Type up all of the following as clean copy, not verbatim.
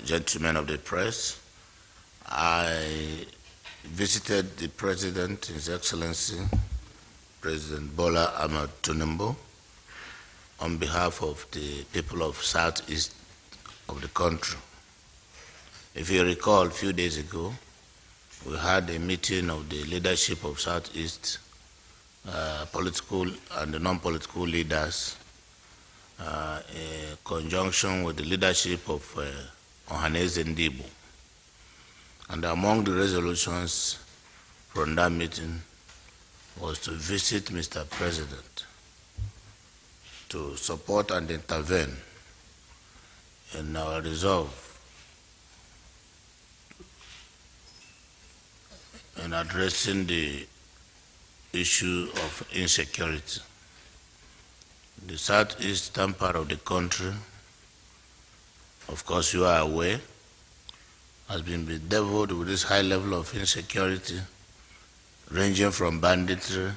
Gentlemen of the press, I visited the President, His Excellency, President Bola Ahmed Tinubu, on behalf of the people of Southeast of the country. If you recall, a few days ago, we had a meeting of the leadership of Southeast, political and the non-political leaders, in conjunction with the leadership of Ohaneze Ndibu. And among the resolutions from that meeting was to visit Mr. President to support and intervene in our resolve in addressing the issue of insecurity. The southeastern part of the country, of course you are aware, has been bedeviled with this high level of insecurity, ranging from banditry,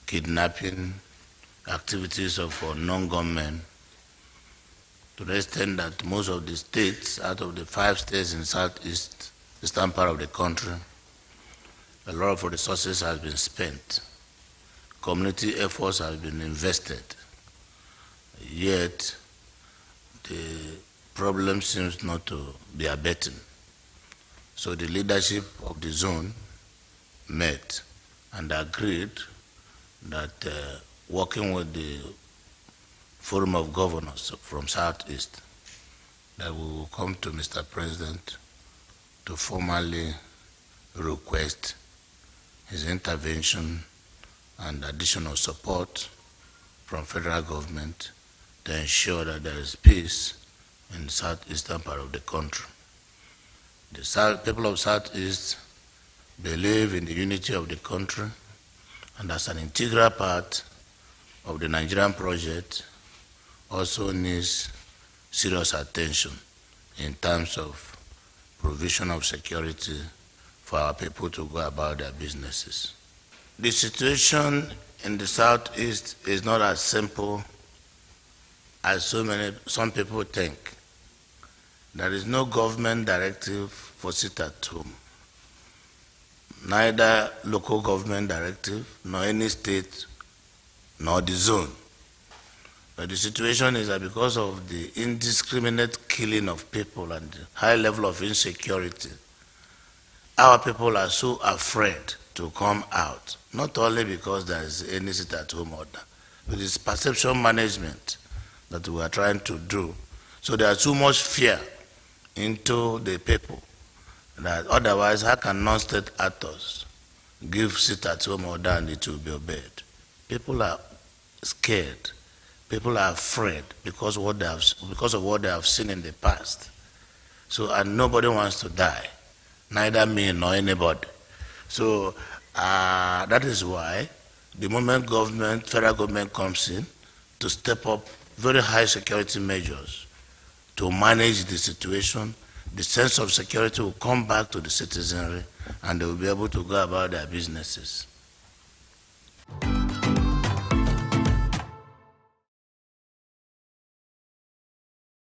kidnapping, activities of non-government, to the extent that most of the states, out of the 5 states in southeastern part of the country, a lot of resources have been spent. Community efforts have been invested. Yet, the problem seems not to be abating. So the leadership of the zone met and agreed that working with the Forum of Governors from Southeast, that we will come to Mr. President to formally request his intervention and additional support from federal government to ensure that there is peace in the southeastern part of the country. The people of Southeast believe in the unity of the country, and as an integral part of the Nigerian project, also needs serious attention in terms of provision of security for our people to go about their businesses. The situation in the Southeast is not as simple as some people think. There is no government directive for sit-at-home, neither local government directive, nor any state, nor the zone. But the situation is that because of the indiscriminate killing of people and the high level of insecurity, our people are so afraid to come out, not only because there is any sit-at-home order, but it's perception management that we are trying to do. So there's too much fear into the people that otherwise how can non-state actors give sit-at-home order and it will be obeyed? People are scared. People are afraid because of what they have seen in the past. So, and nobody wants to die, neither me nor anybody. So that is why the moment federal government comes in to step up very high security measures to manage the situation, the sense of security will come back to the citizenry and they will be able to go about their businesses.